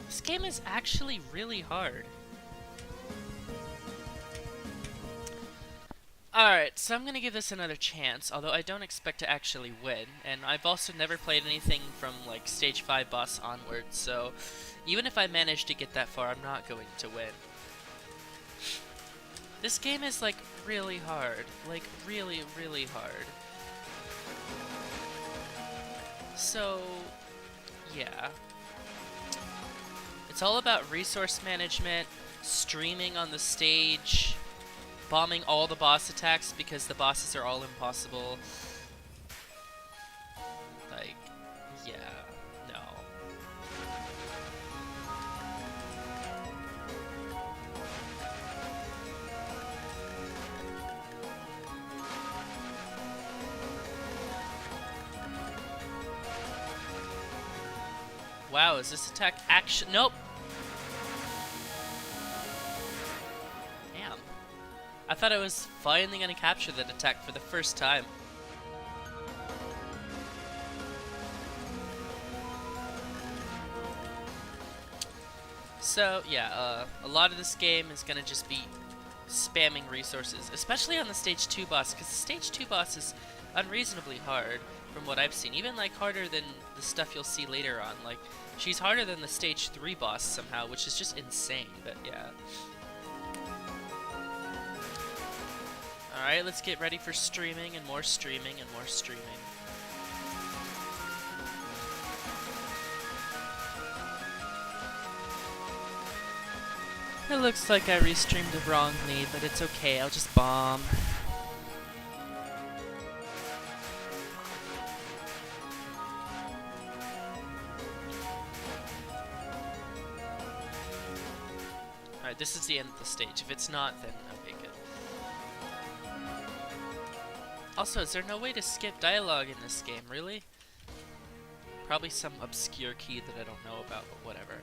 This game is actually really hard. Alright, so I'm gonna give this another chance, although I don't expect to actually win. And I've also never played anything from, like, Stage 5 boss onwards, so even if I manage to get that far, I'm not going to win. This game is, like, really hard. Like, really, really hard. So, yeah. It's all about resource management, streaming on the stage, bombing all the boss attacks because the bosses are all impossible. Like, yeah, no. Wow, is this attack action? Nope. Damn. I thought I was finally gonna capture that attack for the first time. So, yeah, a lot of this game is gonna just be spamming resources, especially on the Stage 2 boss, because the Stage 2 boss is unreasonably hard from what I've seen. Even, like, harder than the stuff you'll see later on. Like, she's harder than the Stage 3 boss somehow, which is just insane, but yeah. Alright, let's get ready for streaming and more streaming and more streaming. It looks like I restreamed it wrongly, but it's okay, I'll just bomb. Alright, this is the end of the stage. If it's not, then okay, good. Also, is there no way to skip dialogue in this game, really? Probably some obscure key that I don't know about, but whatever.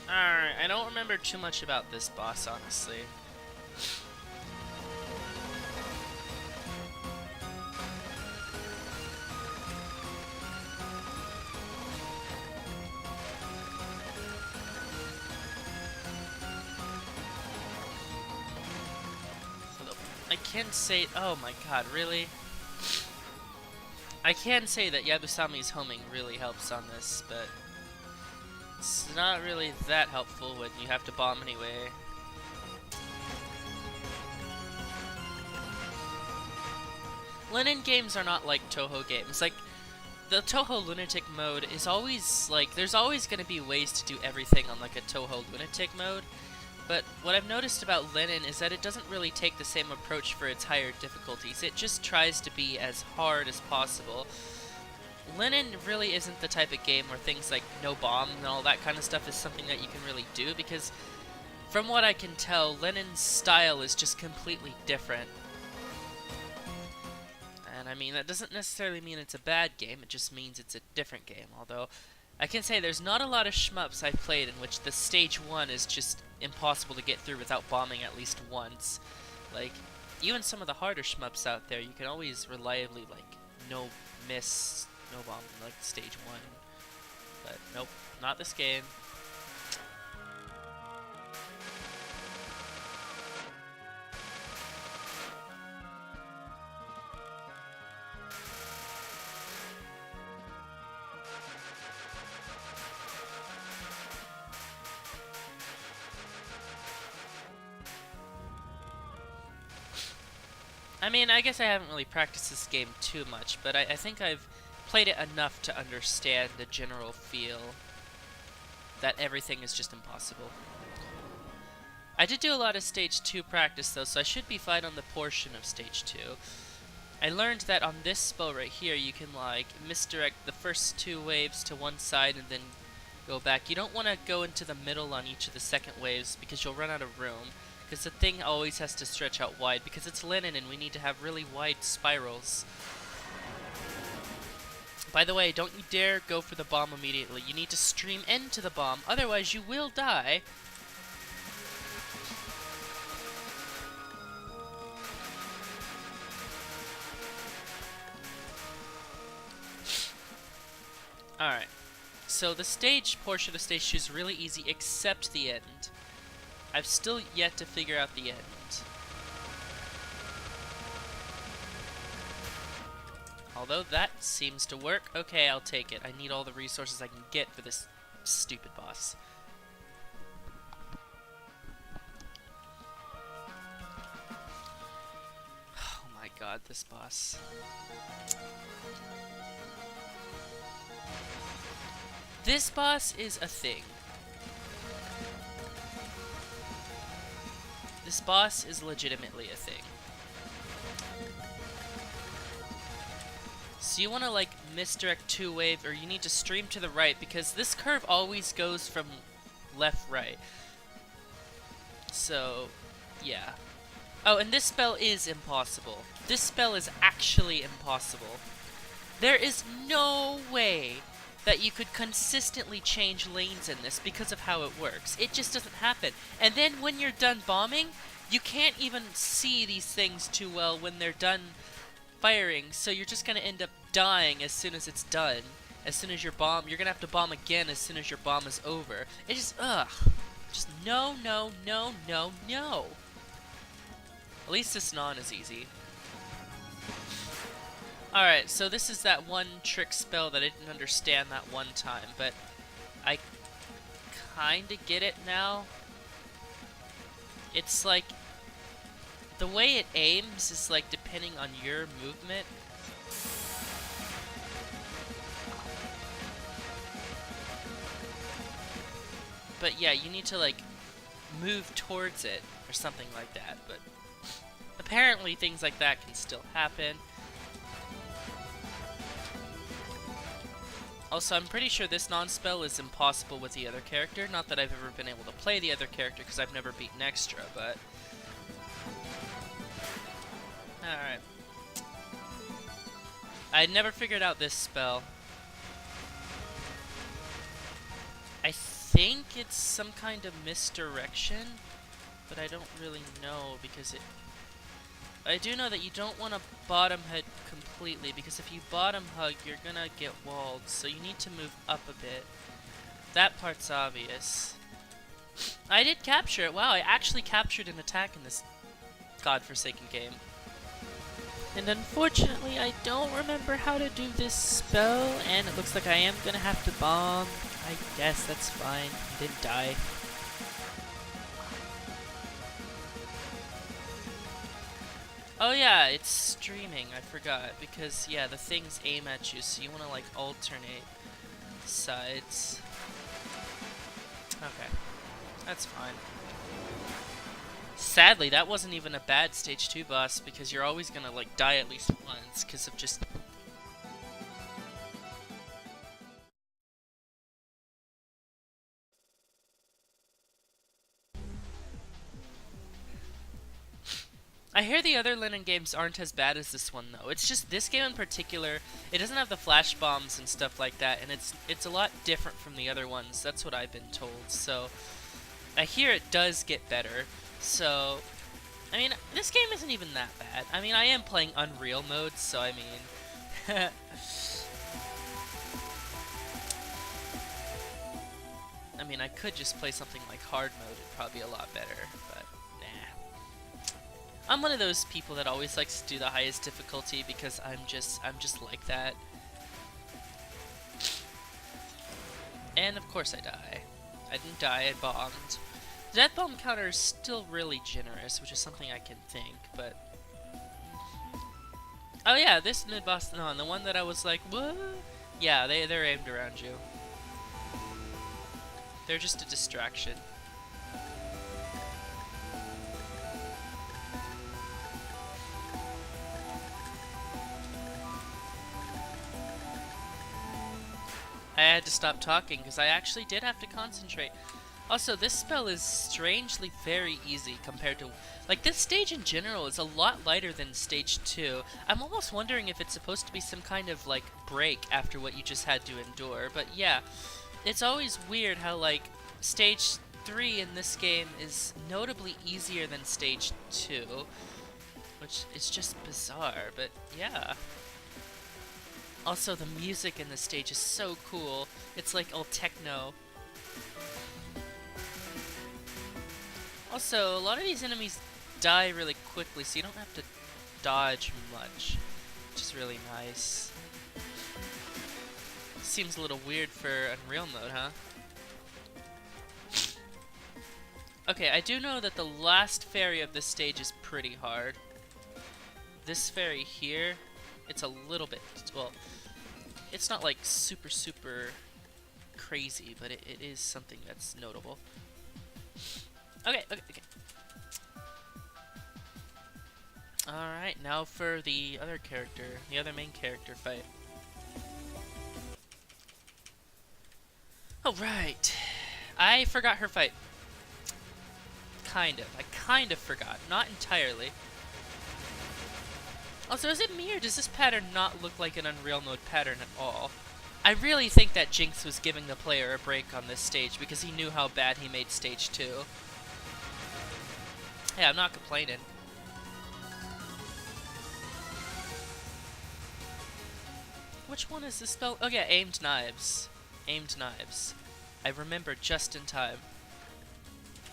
Alright, I don't remember too much about this boss, honestly. I can say, oh my god, really? I can say that Yabusami's homing really helps on this, but it's not really that helpful when you have to bomb anyway. Len'en games are not like Touhou games. Like, the Touhou Lunatic mode is always, like, there's always going to be ways to do everything on, like, a Touhou Lunatic mode. But what I've noticed about Len'en is that it doesn't really take the same approach for its higher difficulties. It just tries to be as hard as possible. Len'en really isn't the type of game where things like no bomb and all that kind of stuff is something that you can really do, because from what I can tell, Len'en's style is just completely different. And I mean, that doesn't necessarily mean it's a bad game, it just means it's a different game. Although, I can say there's not a lot of shmups I've played in which the stage 1 is just impossible to get through without bombing at least once. Like, even some of the harder shmups out there, you can always reliably, like, no miss, no bomb, like stage 1. But nope, not this game. I mean, I guess I haven't really practiced this game too much, but I think I've played it enough to understand the general feel that everything is just impossible. I did do a lot of Stage 2 practice though, so I should be fine on the portion of Stage 2. I learned that on this spell right here, you can, like, misdirect the first 2 waves to one side and then go back. You don't want to go into the middle on each of the second waves because you'll run out of room. Because the thing always has to stretch out wide, because it's Len'en and we need to have really wide spirals. By the way, don't you dare go for the bomb immediately. You need to stream into the bomb, otherwise you will die. Alright. So the stage portion of the stage 2 is really easy, except the end. I've still yet to figure out the end. Although that seems to work. Okay, I'll take it. I need all the resources I can get for this stupid boss. Oh my god, this boss. This boss is a thing. This boss is legitimately a thing. So you want to like misdirect two-wave, or you need to stream to the right, because this curve always goes from left-right. So, yeah. Oh, and this spell is impossible. This spell is actually impossible. There is no way that you could consistently change lanes in this because of how it works. It just doesn't happen. And then when you're done bombing, you can't even see these things too well when they're done firing, so you're just gonna end up dying as soon as it's done. As soon as your bomb, you're gonna have to bomb again as soon as your bomb is over. It just, just no, no, no, no, no. At least this non is easy. Alright, so this is that one trick spell that I didn't understand that one time, but I kinda get it now. It's like, the way it aims is like depending on your movement. But yeah, you need to like move towards it or something like that, but apparently things like that can still happen. Also, I'm pretty sure this non-spell is impossible with the other character. Not that I've ever been able to play the other character because I've never beaten Extra, but alright. I never figured out this spell. I think it's some kind of misdirection, but I don't really know because it... I do know that you don't want to bottom head completely, because if you bottom hug, you're gonna get walled, so you need to move up a bit. That part's obvious. I did capture it. Wow, I actually captured an attack in this godforsaken game. And unfortunately, I don't remember how to do this spell, and it looks like I am gonna have to bomb. I guess that's fine. I didn't die. Oh yeah, it's streaming, I forgot, because yeah, the things aim at you, so you want to like alternate sides. Okay, that's fine. Sadly, that wasn't even a bad stage 2 boss, because you're always gonna like die at least once because of just... I hear the other Len'en games aren't as bad as this one though. It's just this game in particular, it doesn't have the flash bombs and stuff like that, and it's a lot different from the other ones. That's what I've been told. So I hear it does get better. So I mean, this game isn't even that bad. I mean, I am playing Unreal mode, so I mean I mean, I could just play something like hard mode. It'd probably be a lot better, but I'm one of those people that always likes to do the highest difficulty because I'm just like that. And of course I die. I didn't die, I bombed. The death bomb counter is still really generous, which is something I can think, but... Oh yeah, this mid-boss, no, the one that I was like, what? Yeah, they're aimed around you. They're just a distraction. I had to stop talking because I actually did have to concentrate. Also, this spell is strangely very easy compared to... Like, this stage in general is a lot lighter than stage 2. I'm almost wondering if it's supposed to be some kind of, like, break after what you just had to endure. But yeah, it's always weird how, like, stage 3 in this game is notably easier than stage 2. Which is just bizarre, but yeah. Also, the music in this stage is so cool. It's like all techno. Also, a lot of these enemies die really quickly, so you don't have to dodge much, which is really nice. Seems a little weird for Unreal mode, huh? Okay, I do know that the last fairy of this stage is pretty hard. This fairy here, it's a little bit, well, it's not like super crazy, but it is something that's notable. Okay. Alright, now for the other character, the other main character fight. Alright, I forgot her fight. Kind of. I kind of forgot. Not entirely. Also, is it me or does this pattern not look like an Unreal mode pattern at all? I really think that Jinx was giving the player a break on this stage because he knew how bad he made stage 2. Hey, I'm not complaining. Which one is this spell? Oh yeah, aimed knives. Aimed knives. I remember just in time.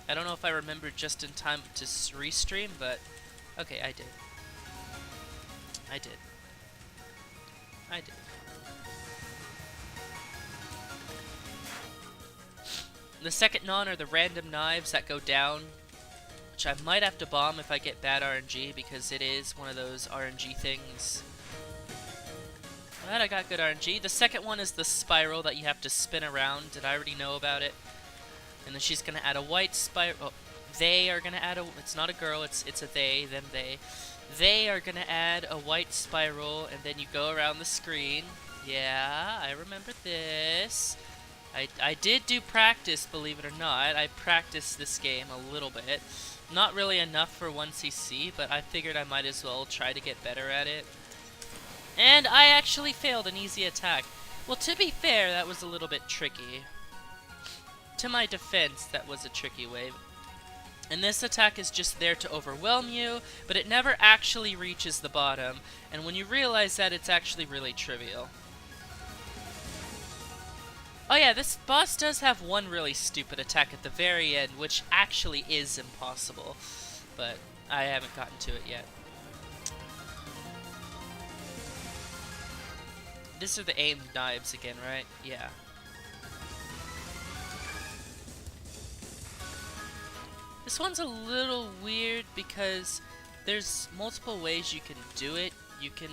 I don't know if I remembered just in time to restream, but okay, I did. I did. The second non are the random knives that go down, which I might have to bomb if I get bad RNG, because it is one of those RNG things. But I got good RNG. The second one is the spiral that you have to spin around, and I already know about it. And then she's gonna add a white spiral. Oh, they are gonna add a. It's not a girl. It's a they. Them they. They are gonna add a white spiral, and then you go around the screen. Yeah, I remember this. I did do practice, believe it or not. I practiced this game a little bit. Not really enough for 1cc, but I figured I might as well try to get better at it. And I actually failed an easy attack. Well, to be fair, that was a little bit tricky. To my defense, that was a tricky wave. And this attack is just there to overwhelm you, but it never actually reaches the bottom. And when you realize that, it's actually really trivial. Oh yeah, this boss does have one really stupid attack at the very end, which actually is impossible. But I haven't gotten to it yet. These are the aimed knives again, right? Yeah. This one's a little weird because there's multiple ways you can do it. You can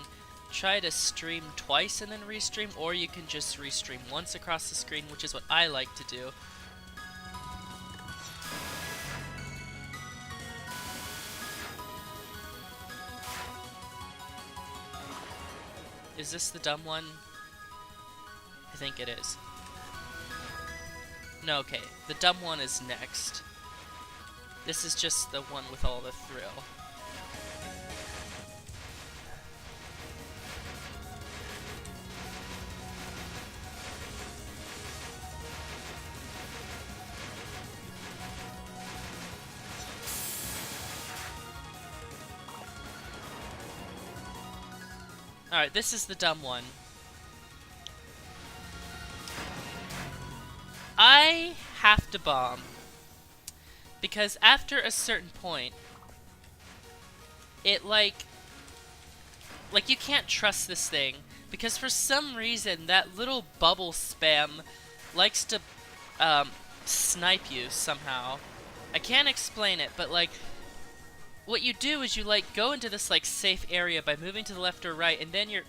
try to stream twice and then restream, or you can just restream once across the screen, which is what I like to do. Is this the dumb one? I think it is. No, okay. The dumb one is next. This is just the one with all the thrill. Alright, this is the dumb one. I have to bomb. Because after a certain point, it like you can't trust this thing. Because for some reason, that little bubble spam likes to snipe you somehow. I can't explain it, but like, what you do is you like go into this like safe area by moving to the left or right, and then you're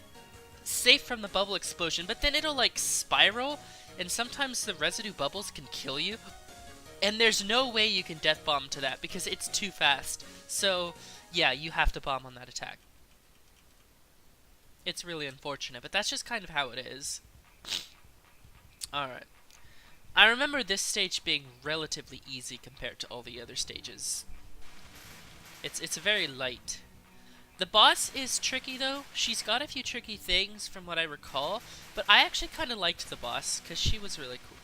safe from the bubble explosion, but then it'll like spiral, and sometimes the residue bubbles can kill you, and there's no way you can death bomb to that because it's too fast. So yeah, you have to bomb on that attack. It's really unfortunate, but that's just kind of how it is. Alright. I remember this stage being relatively easy compared to all the other stages. It's very light. The boss is tricky though. She's got a few tricky things from what I recall, but I actually kind of liked the boss because she was really cool.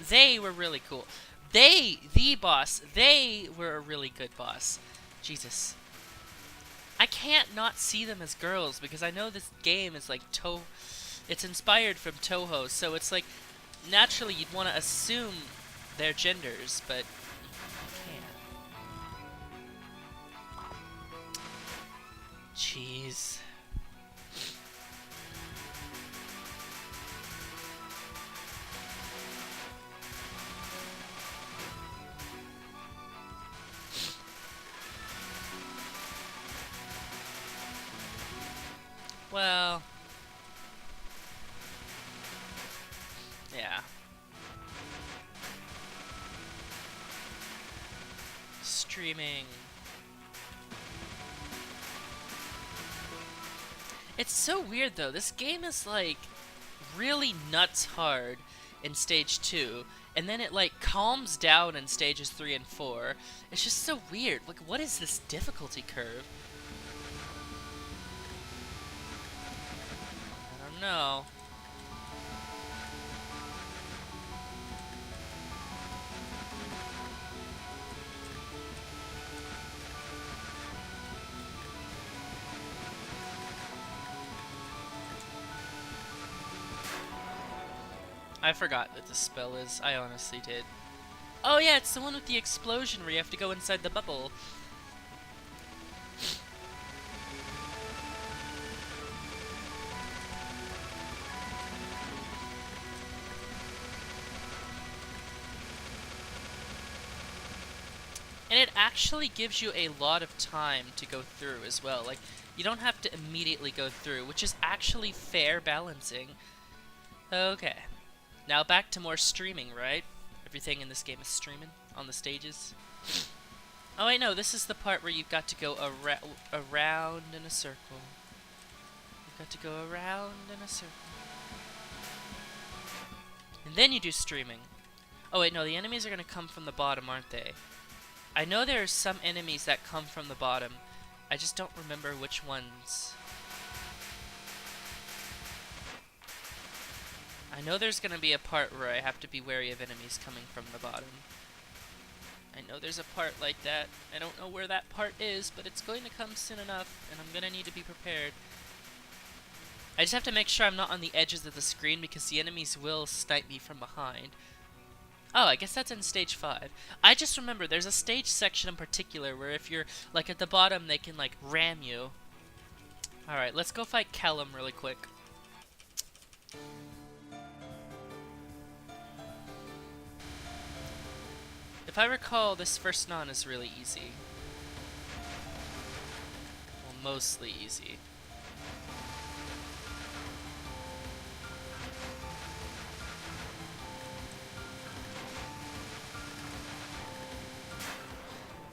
They were really cool. The boss, they were a really good boss. Jesus. I can't not see them as girls because I know this game is like it's inspired from Toho, so it's like naturally you'd want to assume their genders, but you can't. Jeez. Well, yeah. Streaming. It's so weird though. This game is like really nuts hard in stage 2, and then it like calms down in stages 3 and 4. It's just so weird. Like, what is this difficulty curve? I don't know. I forgot that the spell is. I honestly did. Oh yeah, it's the one with the explosion where you have to go inside the bubble. And it actually gives you a lot of time to go through as well. Like, you don't have to immediately go through, which is actually fair balancing. Okay. Now back to more streaming, right? Everything in this game is streaming on the stages. Oh wait, no, this is the part where you've got to go around in a circle. You've got to go around in a circle. And then you do streaming. Oh wait, no, the enemies are going to come from the bottom, aren't they? I know there are some enemies that come from the bottom. I just don't remember which ones. I know there's going to be a part where I have to be wary of enemies coming from the bottom. I know there's a part like that. I don't know where that part is, but it's going to come soon enough, and I'm going to need to be prepared. I just have to make sure I'm not on the edges of the screen because the enemies will snipe me from behind. Oh, I guess that's in stage 5. I just remember there's a stage section in particular where if you're like at the bottom, they can like ram you. Alright, let's go fight Callum really quick. If I recall, this first non is really easy. Well, mostly easy.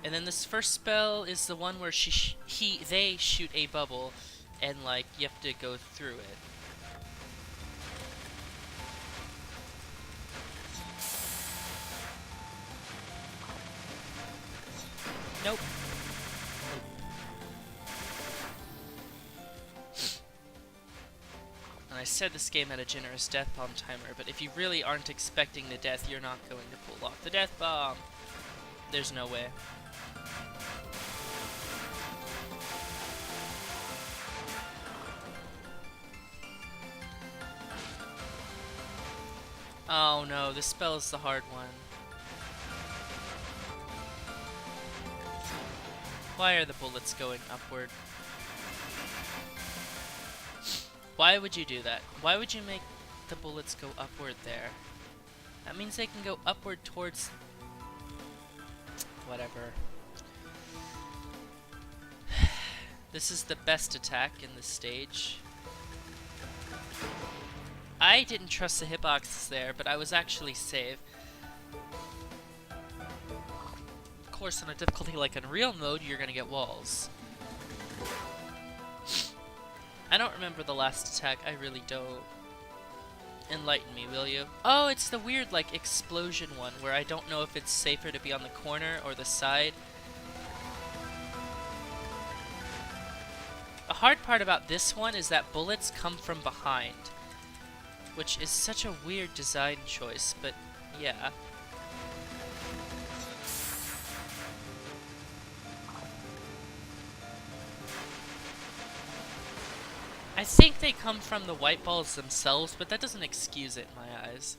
And then this first spell is the one where they shoot a bubble, and like you have to go through it. Nope. And I said this game had a generous death bomb timer, but if you really aren't expecting the death, you're not going to pull off the death bomb. There's no way. Oh no, this spell is the hard one. Why are the bullets going upward? Why would you do that? Why would you make the bullets go upward there? That means they can go upward towards... whatever. This is the best attack in this stage. I didn't trust the hitboxes there, but I was actually safe. Of course, on a difficulty like Unreal mode, you're gonna get walls. I don't remember the last attack, I really don't. Enlighten me, will you? Oh, it's the weird, like, explosion one, where I don't know if it's safer to be on the corner or the side. The hard part about this one is that bullets come from behind, which is such a weird design choice, but yeah. I think they come from the white balls themselves, but that doesn't excuse it in my eyes.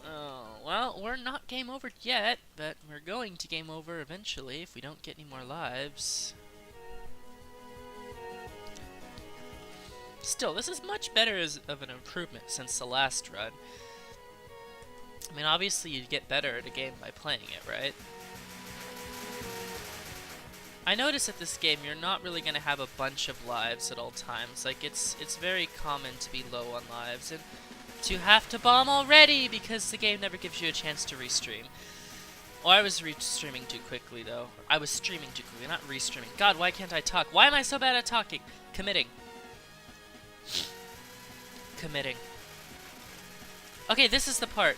Oh, well, we're not game over yet, but we're going to game over eventually if we don't get any more lives. Still, this is much better of an improvement since the last run. I mean, obviously you get better at a game by playing it, right? I notice at this game you're not really going to have a bunch of lives at all times. Like, it's very common to be low on lives and to have to bomb already because the game never gives you a chance to restream. Oh, I was restreaming too quickly, though. I was streaming too quickly, not restreaming. God, why can't I talk? Why am I so bad at talking? Committing. Committing. Okay, this is the part.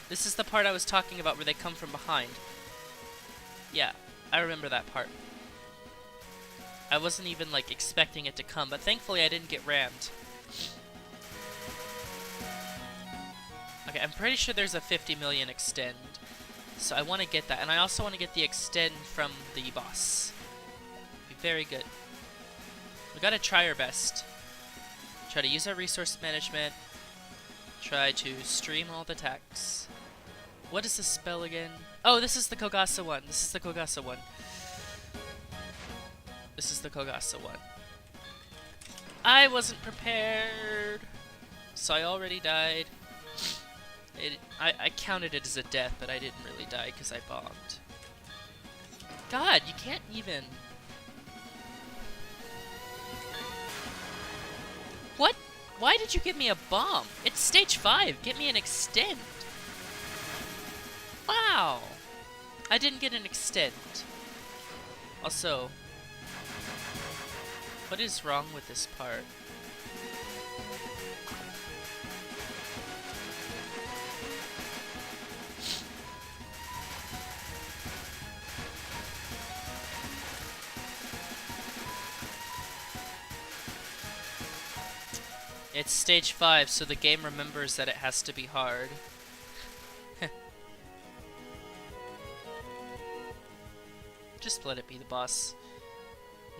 This is the part I was talking about where they come from behind. Yeah, I remember that part. I wasn't even, like, expecting it to come, but thankfully I didn't get rammed. Okay, I'm pretty sure there's a 50 million extend, so I want to get that. And I also want to get the extend from the boss. Be very good. We gotta try our best. Try to use our resource management. Try to stream all the attacks. What is this spell again? Oh, this is the Kogasa one. This is the Kogasa one. This is the Kogasa one. I wasn't prepared, so I already died. I counted it as a death, but I didn't really die because I bombed. God, you can't even... What? Why did you give me a bomb? It's stage 5. Get me an extend. Wow. I didn't get an extend. Also, what is wrong with this part? It's stage 5, so the game remembers that it has to be hard. Just let it be the boss.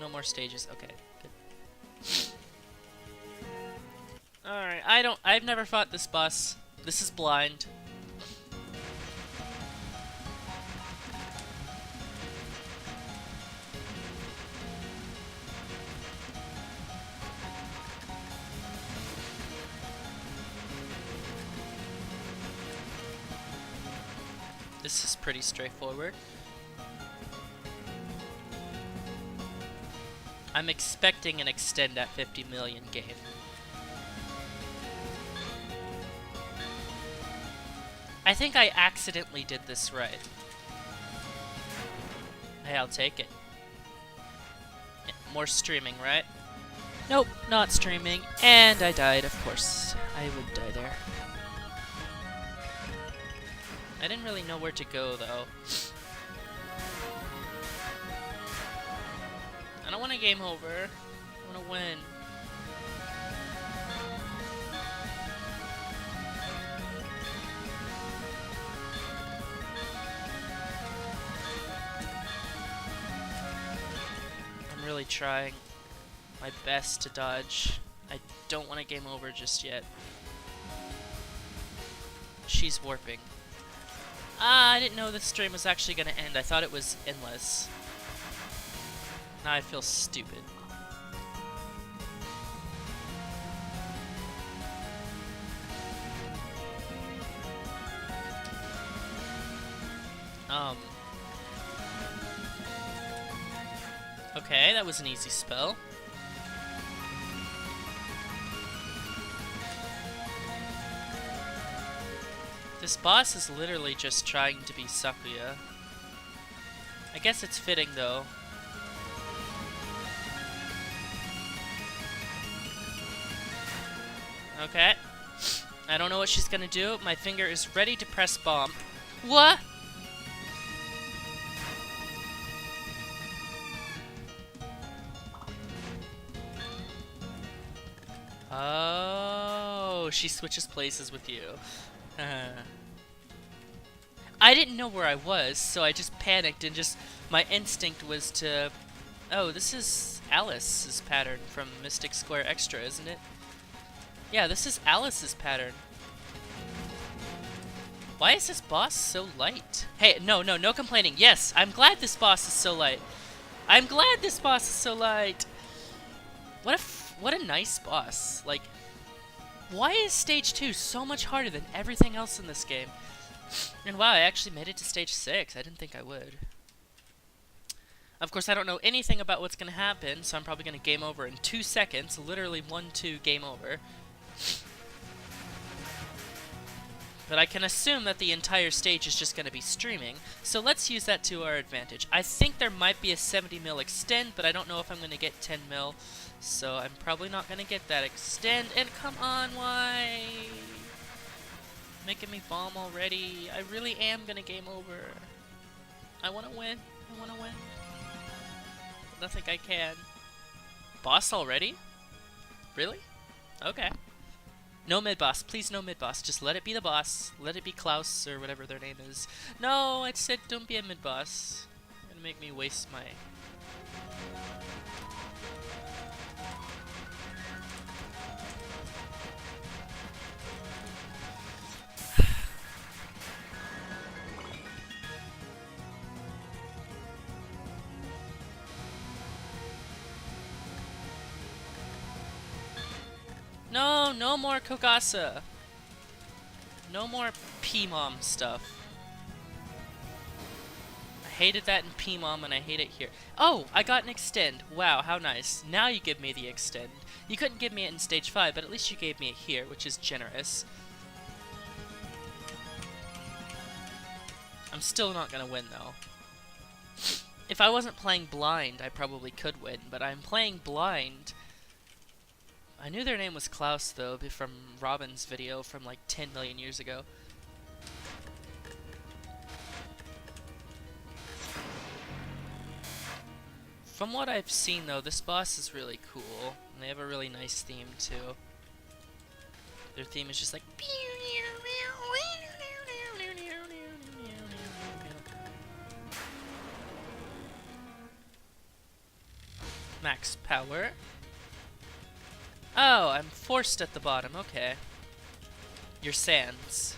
No more stages. Okay, good. Alright, I've never fought this boss. This is blind. This is pretty straightforward. I'm expecting an extend at 50 million game. I think I accidentally did this right. Hey, I'll take it. More streaming, right? Nope, not streaming. And I died, of course. I would die there. I didn't really know where to go, though. I don't want to game over. I want to win. I'm really trying my best to dodge. I don't want to game over just yet. She's warping. Ah, I didn't know this stream was actually going to end. I thought it was endless. Now I feel stupid. Okay, that was an easy spell. This boss is literally just trying to be Sakuya. I guess it's fitting, though. Okay. I don't know what she's gonna do. My finger is ready to press bomb. What? Oh, she switches places with you. I didn't know where I was, so I just panicked and just... My instinct was to... Oh, this is Alice's pattern from Mystic Square Extra, isn't it? Yeah, this is Alice's pattern. Why is this boss so light? Hey, no complaining. Yes, I'm glad this boss is so light. I'm glad this boss is so light. What a nice boss. Like, why is stage 2 so much harder than everything else in this game? And wow, I actually made it to stage 6. I didn't think I would. Of course, I don't know anything about what's going to happen, so I'm probably going to game over in 2 seconds. Literally 1-2 game over. But I can assume that the entire stage is just going to be streaming, so let's use that to our advantage. I think there might be a 70 mil extend, but I don't know if I'm going to get 10 mil, so I'm probably not going to get that extend. And come on, why? Making me bomb already. I really am going to game over. I want to win. I want to win. I don't think I can. Boss already? Really? Okay. No mid-boss. Please, no mid-boss. Just let it be the boss. Let it be Klaus, or whatever their name is. No, I said don't be a mid-boss. You're gonna make me waste my... No, no more Kogasa. No more P-Mom stuff. I hated that in P-Mom and I hate it here. Oh, I got an extend. Wow, how nice. Now you give me the extend. You couldn't give me it in stage 5, but at least you gave me it here, which is generous. I'm still not gonna win though. If I wasn't playing blind, I probably could win, but I'm playing blind. I knew their name was Klaus, though, from Robin's video from like 10 million years ago. From what I've seen, though, this boss is really cool. And they have a really nice theme, too. Their theme is just like... Max power. Oh, I'm forced at the bottom, okay. Your sands.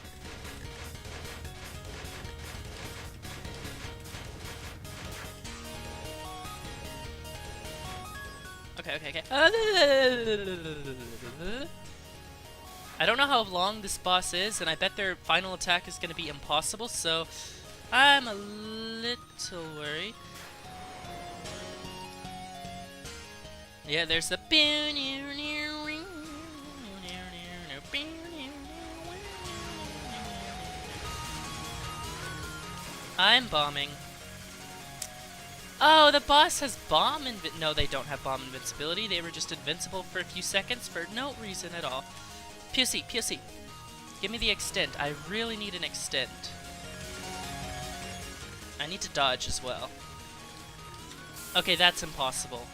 Okay. I don't know how long this boss is, and I bet their final attack is going to be impossible, so I'm a little worried. Yeah, there's the... I'm bombing. Oh, the boss has bomb no, they don't have bomb invincibility. They were just invincible for a few seconds for no reason at all. POC. Give me the extend. I really need an extend. I need to dodge as well. Okay, that's impossible.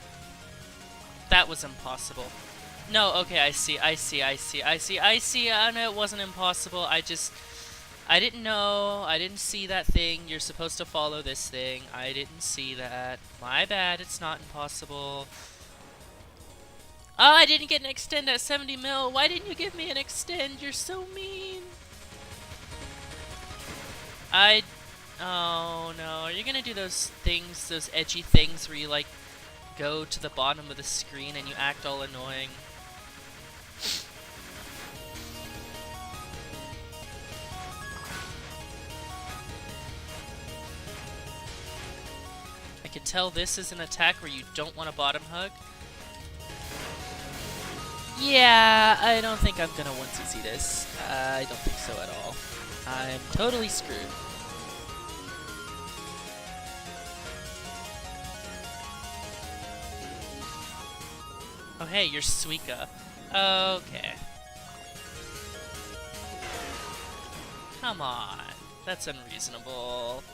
That was impossible. No, okay, I see. No, it wasn't impossible. I didn't know. I didn't see that thing. You're supposed to follow this thing. I didn't see that. My bad. It's not impossible. Oh, I didn't get an extend at 70 mil. Why didn't you give me an extend? You're so mean. Oh, no. Are you gonna do those things, those edgy things where you, like, go to the bottom of the screen and you act all annoying? I can tell this is an attack where you don't want a bottom hug. Yeah, I don't think I'm gonna one-CC this. I don't think so at all. I'm totally screwed. Oh hey, you're Suika. Okay. Come on. That's unreasonable.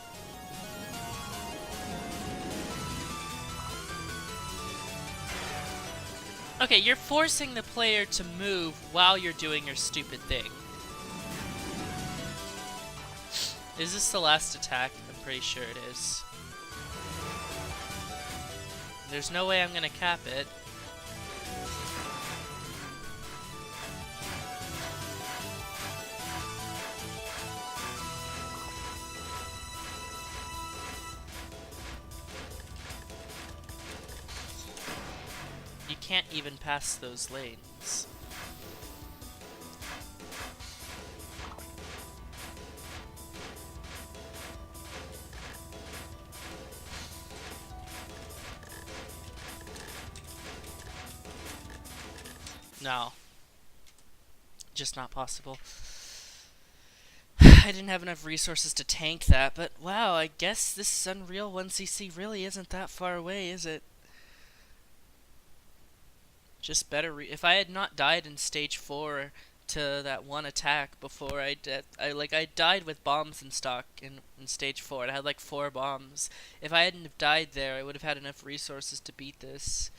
Okay, you're forcing the player to move while you're doing your stupid thing. Is this the last attack? I'm pretty sure it is. There's no way I'm gonna cap it. You can't even pass those lanes. No. Just not possible. I didn't have enough resources to tank that, but wow, I guess this Unreal 1cc really isn't that far away, is it? Just better if I had not died in stage 4 to that one attack before I did, I died with bombs in stock in stage 4. I had like 4 bombs. If I hadn't have died there, I would have had enough resources to beat this.